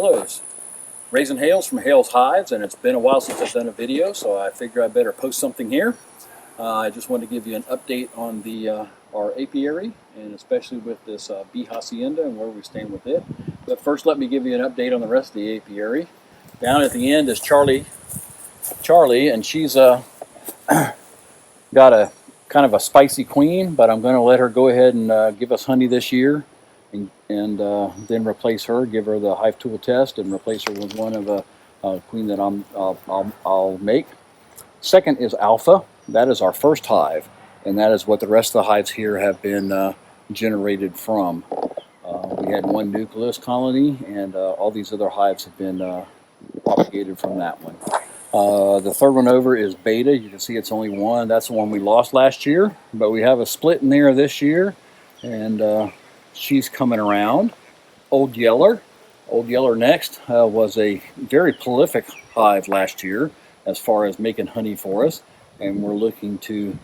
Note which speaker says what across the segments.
Speaker 1: Hello, it's Raising Hales from Hales Hives, and it's been a while since I've done a video, so I figure I better post something here. I just wanted to give you an update on our apiary, and especially with this Bee Hacienda and where we stand with it. But first, let me give you an update on the rest of the apiary. Down at the end is Charlie, and she's got a kind of a spicy queen, but I'm going to let her go ahead and give us honey this year. And then replace her, give her the hive tool test, and replace her with one of a queen that I'll make. Second is Alpha. That is our first hive, and that is what the rest of the hives here have been generated from. We had one nucleus colony, and all these other hives have been propagated from that one. The third one over is Beta. You can see it's only one. That's the one we lost last year, but we have a split in there this year, and she's coming around. Old Yeller next was a very prolific hive last year as far as making honey for us, and we're looking to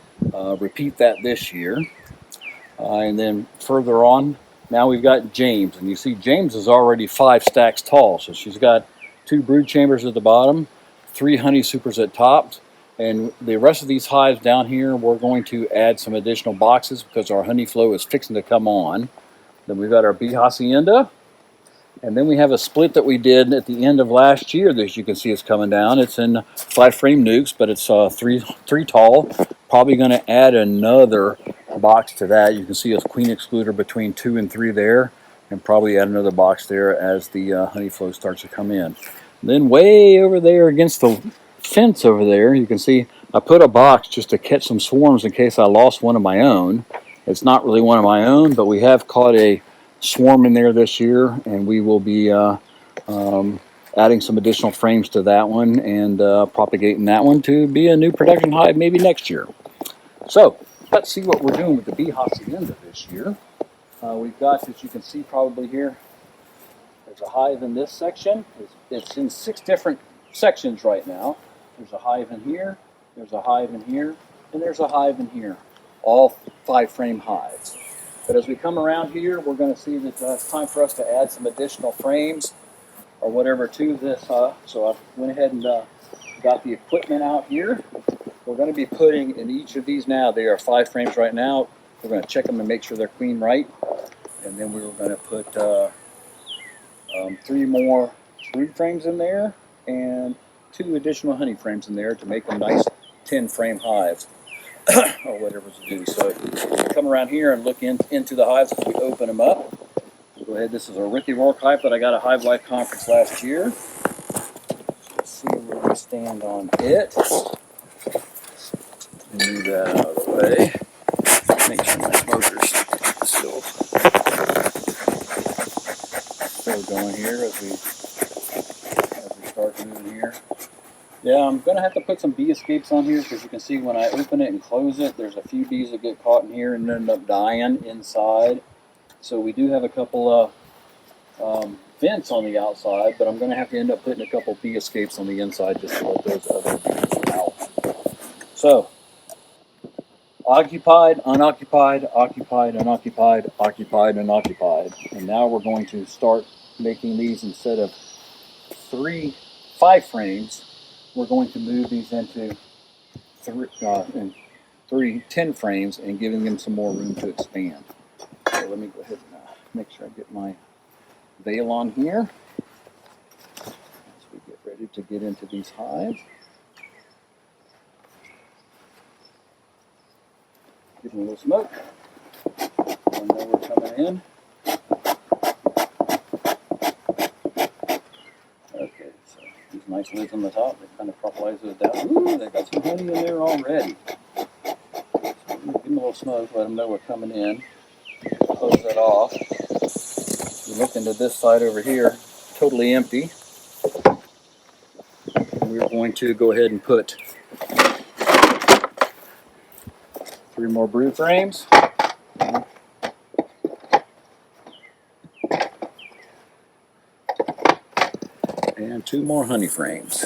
Speaker 1: repeat that this year. And then further on, now we've got James, and you see James is already 5 stacks tall, so she's got 2 brood chambers at the bottom, 3 honey supers at top, and the rest of these hives down here we're going to add some additional boxes because our honey flow is fixing to come on. Then we've got our Bee Hacienda, and then we have a split that we did at the end of last year that you can see is coming down. It's in 5-frame nucs, but it's three tall. Probably going to add another box to that. You can see a queen excluder between 2 and 3 there, and probably add another box there as the honey flow starts to come in. And then way over there against the fence over there, you can see I put a box just to catch some swarms in case I lost one of my own. It's not really one of my own, but we have caught a swarm in there this year, and we will be adding some additional frames to that one and propagating that one to be a new production hive maybe next year. So let's see what we're doing with the Bee Hacienda this year. We've got, as you can see probably here, there's a hive in this section. It's in 6 different sections right now. There's a hive in here, there's a hive in here, and there's a hive in here. All 5-frame hives. But as we come around here, we're going to see that it's time for us to add some additional frames or whatever to this. So I went ahead and got the equipment out here. We're going to be putting in each of these now. They are 5 frames right now. We're going to check them and make sure they're queen right. And then we're going to put 3 more brood frames in there and 2 additional honey frames in there to make them nice 10-frame hives. Or whatever to do. So come around here and look into the hives as we open them up. We'll go ahead. This is a Ricky Rourke hive that I got at Hive Life Conference last year. Let's see where we stand on it. Move that out of the way. Make sure my smoker's still going here as we start moving here. Yeah, I'm going to have to put some bee escapes on here because you can see when I open it and close it, there's a few bees that get caught in here and end up dying inside. So we do have a couple of vents on the outside, but I'm going to have to end up putting a couple bee escapes on the inside just to let those other bees out. So, occupied, unoccupied, occupied, unoccupied, occupied, unoccupied. And now we're going to start making these instead of 5 frames. We're going to move these into 3 10 frames and giving them some more room to expand. So let me go ahead and make sure I get my veil on here as we get ready to get into these hives. Give them a little smoke. I know we're coming in. Nice lids on the top, they kind of propolize it down. Ooh, they got some honey in there already. So give them a little smoke, let them know we're coming in. Close that off. You look into this side over here, totally empty. We're going to go ahead and put 3 more brood frames. And 2 more honey frames.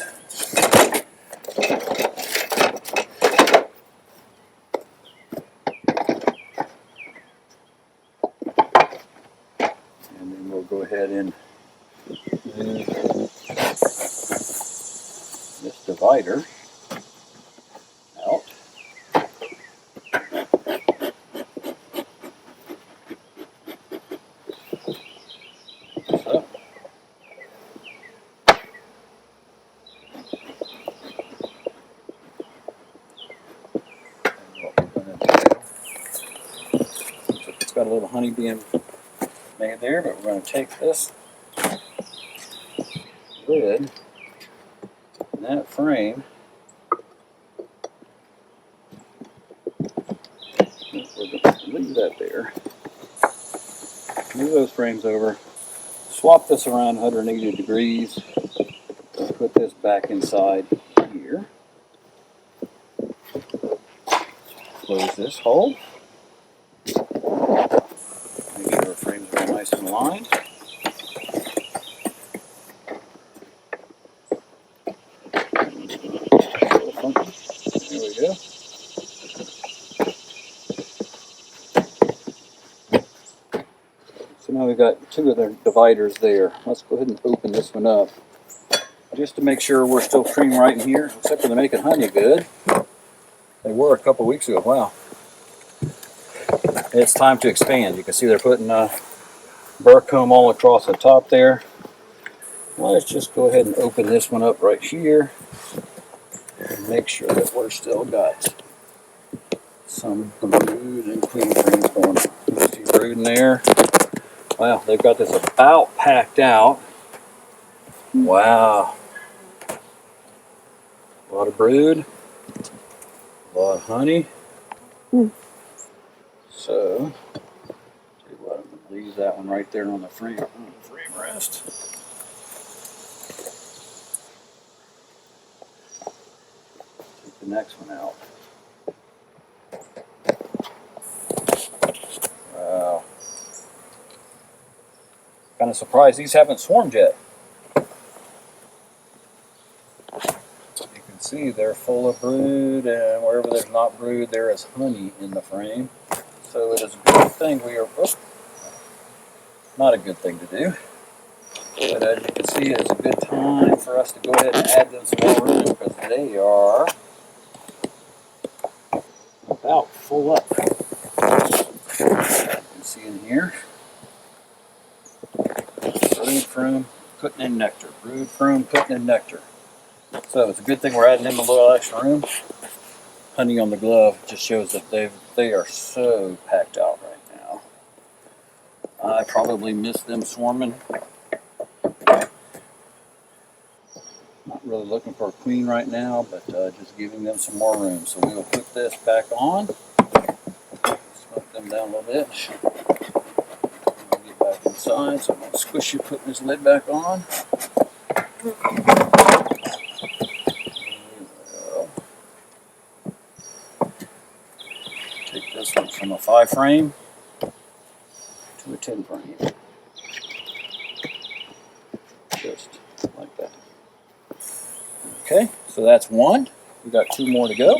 Speaker 1: And then we'll go ahead and move divider out. So, it's got a little honey being made there, but we're going to take this lid and that frame, we're going to leave that there, move those frames over, swap this around 180 degrees, and put this back inside here, close this hole, make sure our frames are nice and aligned. There we go. So now we've got two of the dividers there. Let's go ahead and open this one up just to make sure we're still cream right in here. Except for they're making honey good. They were a couple weeks ago. Wow. It's time to expand. You can see they're putting burr comb all across the top there. Let's just go ahead and open this one up right here and make sure that we're still got some brood and queen frames going on. You see brood in there. Wow, they've got this about packed out. Wow. A lot of brood, a lot of honey. So, tell you what, I'm going to leave that one right there on the frame rest. Take the next one out. Wow. Kind of surprised these haven't swarmed yet. You can see they're full of brood, and wherever there's not brood, there is honey in the frame. So it is a good thing we are, not a good thing to do, but as you can see, it's a good time for us to go ahead and add them some more room because they are about full up. You can see in here, brood from putting in nectar, brood from putting in nectar. So it's a good thing we're adding in a little extra room. Honey on the glove just shows that they are so packed out right now. I probably miss them swarming. Not really looking for a queen right now, but just giving them some more room. So we will put this back on. Smoke them down a little bit. We'll get back inside. So I'm going to squish you putting this lid back on. Take this one from a 5 frame to a 10 frame. Just like that. Okay, so that's one. We got 2 more to go.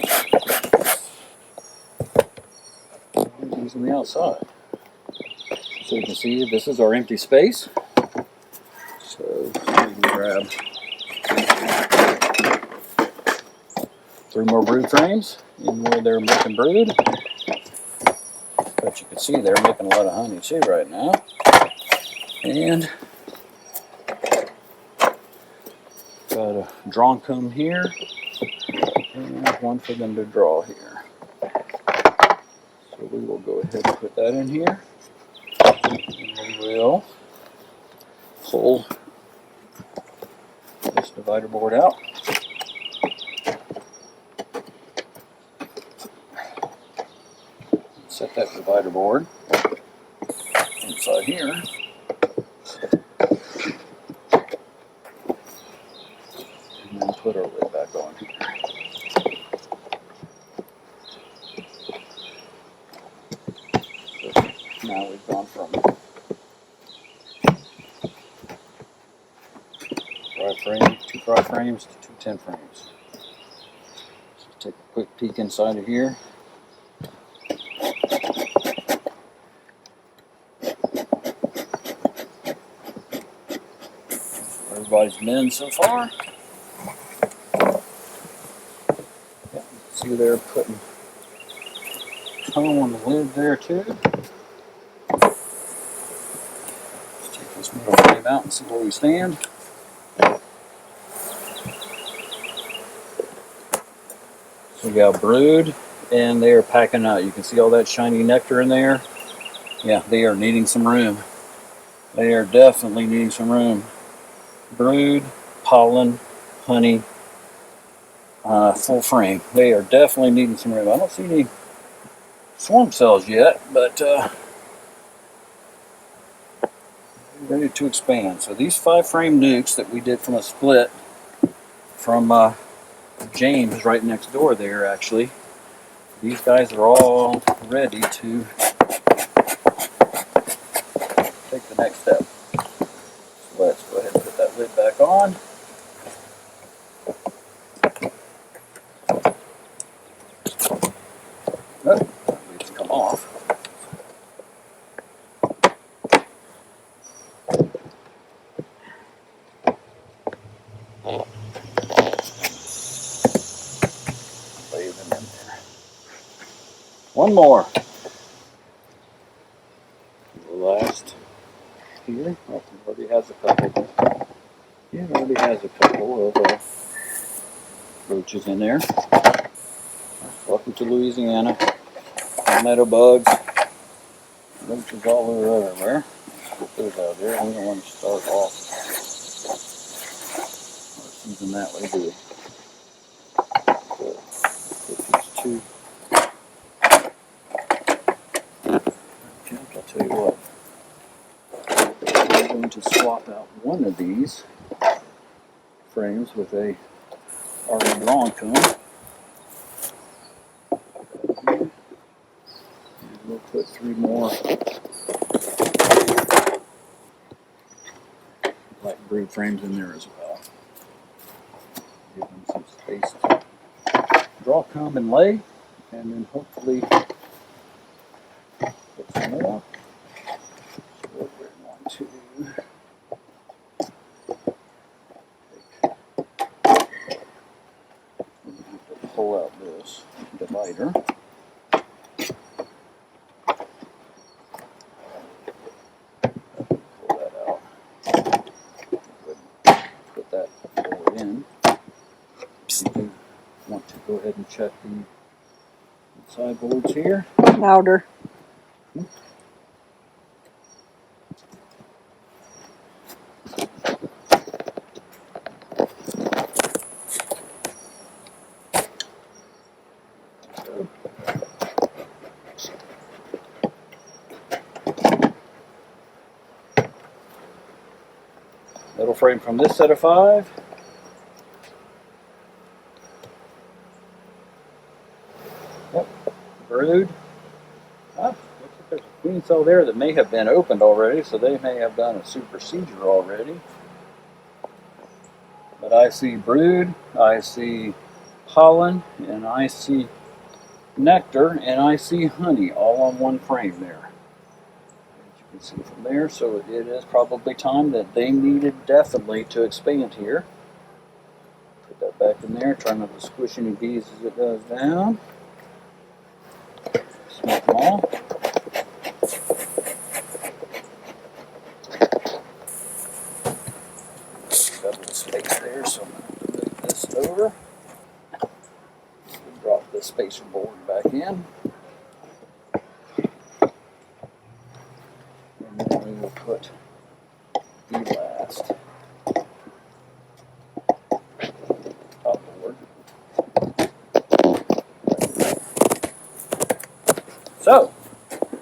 Speaker 1: These on the outside. So you can see this is our empty space. So we can grab 3 more brood frames in where they're making brood. But you can see they're making a lot of honey too right now. And got a drawn comb here and one for them to draw here. So we will go ahead and put that in here. And we will pull this divider board out. Set that divider board inside here. And then put our lid back on here. So now we've gone from 2 5 frames to 2 10 frames. So take a quick peek inside of here. Everybody's been so far. See they're putting comb on the lid there too. Let's take this middle frame out and see where we stand. So we got brood, and they are packing out. You can see all that shiny nectar in there. Yeah, they are needing some room. They are definitely needing some room. Brood, pollen, honey, full frame. They are definitely needing some room. I don't see any swarm cells yet, but ready to expand. So these 5-frame nucs that we did from a split from James right next door there, actually, these guys are all ready to take the next step. So let's go ahead and put that lid back on. Oh, that lid's come off. Lay them in there. One more. The last here. Oh, it already has a couple. Yeah, it already has a couple of roaches in there. Welcome to Louisiana. Palmetto bugs. Roaches all over everywhere. Get those out of there. We don't want to start off our season that way, do we? So, put these two. I'll tell you what. I'm going to swap out one of these frames with a already drawn comb. And we'll put 3 more black brood frames in there as well. Give them some space to draw, comb, and lay, and then hopefully put some more. So we're going to pull out this divider. Pull that out. Put that forward in. You do want to go ahead and check the sideboards here.
Speaker 2: Louder.
Speaker 1: Middle frame from this set of 5. Yep, brood. Looks like there's a queen cell there that may have been opened already, so they may have done a supersedure already. But I see brood, I see pollen, and I see nectar, and I see honey all on one frame there. As you can see from there, so it is probably time that they needed definitely to expand here. Put that back in there, try not to squish any bees as it goes down. Smoke them all. Double space there, so I'm going to move this over. Drop the spacer board back in. And then we will put the last top board. So,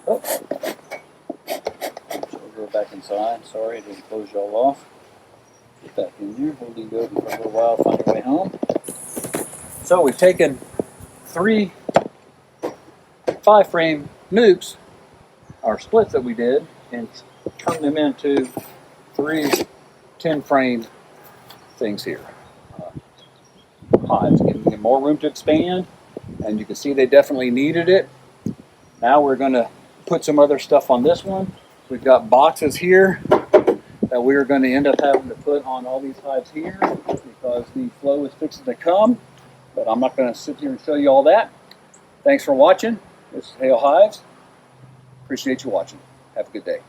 Speaker 1: we'll go back inside. Sorry, I didn't close y'all off. Get back in there. We'll leave open for a little while, find our way home. So we've taken 3 5-frame nucs, our splits that we did, and turned them into 3 10-frame things here. Hives, giving them more room to expand, and you can see they definitely needed it. Now we're going to put some other stuff on this one. We've got boxes here that we're going to end up having to put on all these hives here because the flow is fixing to come. but I'm not going to sit here and show you all that. Thanks for watching. This is Hail Hives. Appreciate you watching. Have a good day.